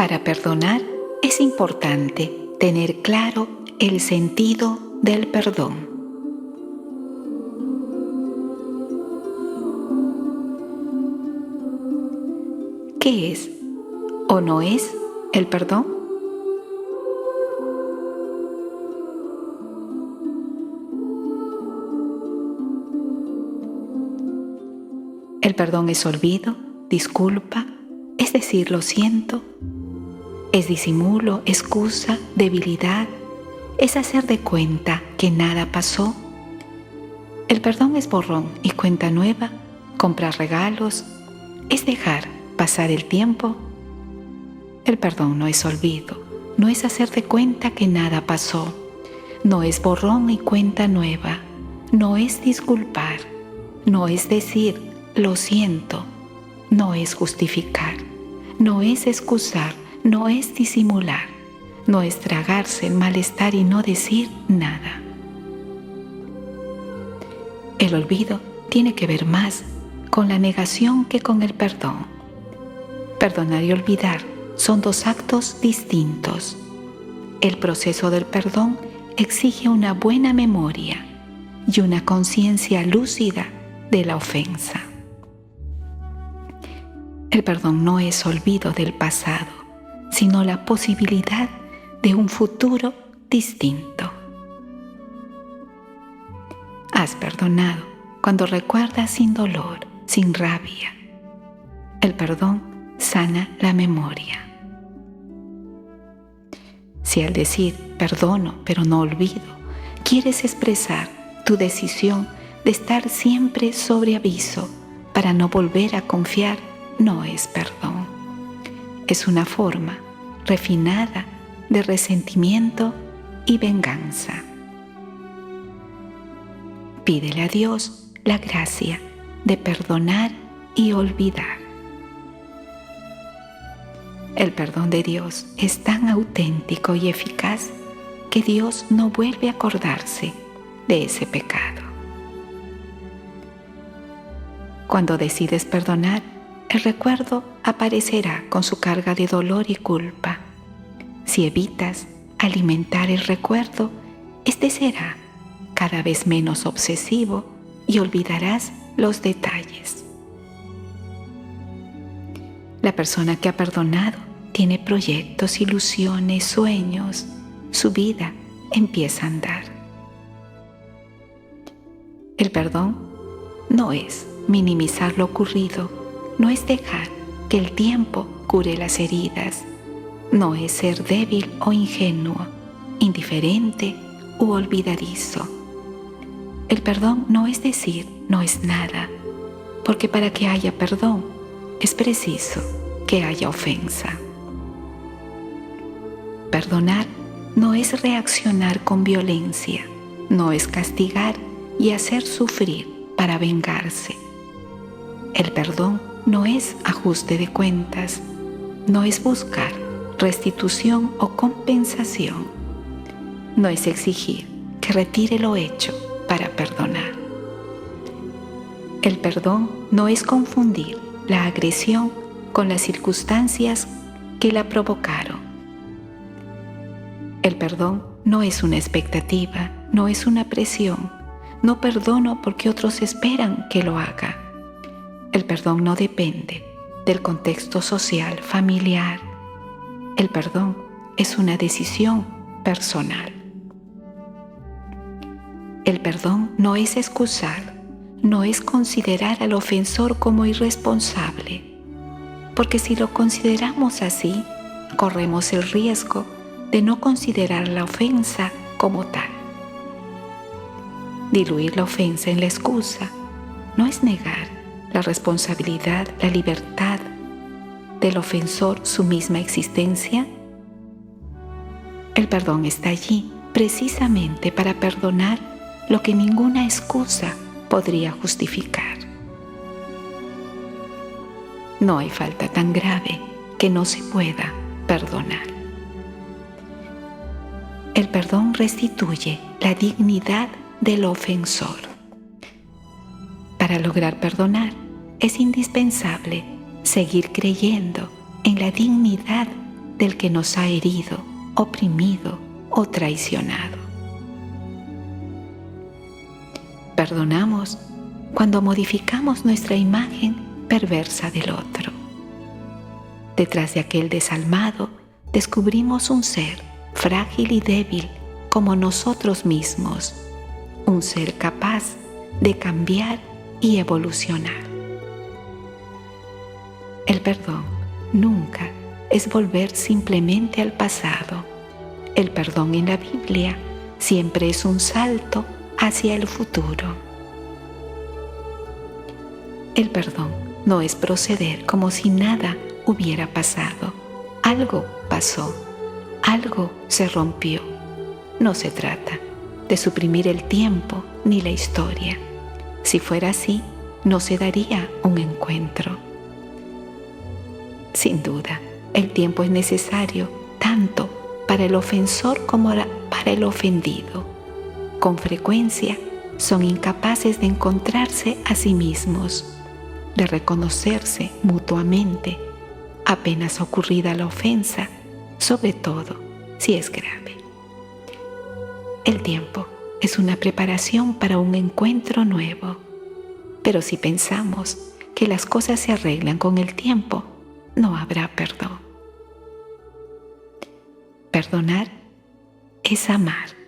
Para perdonar es importante tener claro el sentido del perdón. ¿Qué es o no es el perdón? El perdón es olvido, disculpa, es decir, lo siento, es disimulo, excusa, debilidad, es hacer de cuenta que nada pasó. El perdón es borrón y cuenta nueva, comprar regalos, es dejar pasar el tiempo. El perdón no es olvido, no es hacer de cuenta que nada pasó, no es borrón y cuenta nueva, no es disculpar, no es decir lo siento, no es justificar, no es excusar, no es disimular, no es tragarse el malestar y no decir nada. El olvido tiene que ver más con la negación que con el perdón. Perdonar y olvidar son dos actos distintos. El proceso del perdón exige una buena memoria y una conciencia lúcida de la ofensa. El perdón no es olvido del pasado, sino la posibilidad de un futuro distinto. Has perdonado cuando recuerdas sin dolor, sin rabia. El perdón sana la memoria. Si al decir perdono pero no olvido, quieres expresar tu decisión de estar siempre sobre aviso para no volver a confiar, no es perdón. Es una forma refinada de resentimiento y venganza. Pídele a Dios la gracia de perdonar y olvidar. El perdón de Dios es tan auténtico y eficaz que Dios no vuelve a acordarse de ese pecado. Cuando decides perdonar, el recuerdo aparecerá con su carga de dolor y culpa. Si evitas alimentar el recuerdo, este será cada vez menos obsesivo y olvidarás los detalles. La persona que ha perdonado tiene proyectos, ilusiones, sueños. Su vida empieza a andar. El perdón no es minimizar lo ocurrido, no es dejar que el tiempo cure las heridas, no es ser débil o ingenuo, indiferente u olvidadizo. El perdón no es decir no es nada, porque para que haya perdón es preciso que haya ofensa. Perdonar no es reaccionar con violencia, no es castigar y hacer sufrir para vengarse. El perdón no es ajuste de cuentas, no es buscar restitución o compensación, no es exigir que retire lo hecho para perdonar. El perdón no es confundir la agresión con las circunstancias que la provocaron. El perdón no es una expectativa, no es una presión. No perdono porque otros esperan que lo haga. El perdón no depende del contexto social, familiar. El perdón es una decisión personal. El perdón no es excusar, no es considerar al ofensor como irresponsable, porque si lo consideramos así, corremos el riesgo de no considerar la ofensa como tal. Diluir la ofensa en la excusa no es negar la responsabilidad, la libertad del ofensor, su misma existencia. El perdón está allí precisamente para perdonar lo que ninguna excusa podría justificar. No hay falta tan grave que no se pueda perdonar. El perdón restituye la dignidad del ofensor. Para lograr perdonar, es indispensable seguir creyendo en la dignidad del que nos ha herido, oprimido o traicionado. Perdonamos cuando modificamos nuestra imagen perversa del otro. Detrás de aquel desalmado descubrimos un ser frágil y débil como nosotros mismos, un ser capaz de cambiar y evolucionar. El perdón nunca es volver simplemente al pasado. El perdón en la Biblia siempre es un salto hacia el futuro. El perdón no es proceder como si nada hubiera pasado. Algo pasó, algo se rompió. No se trata de suprimir el tiempo ni la historia. Si fuera así, no se daría un encuentro. Sin duda, el tiempo es necesario tanto para el ofensor como para el ofendido. Con frecuencia son incapaces de encontrarse a sí mismos, de reconocerse mutuamente apenas ocurrida la ofensa, sobre todo si es grave. El tiempo es una preparación para un encuentro nuevo, pero si pensamos que las cosas se arreglan con el tiempo, no habrá perdón. Perdonar es amar.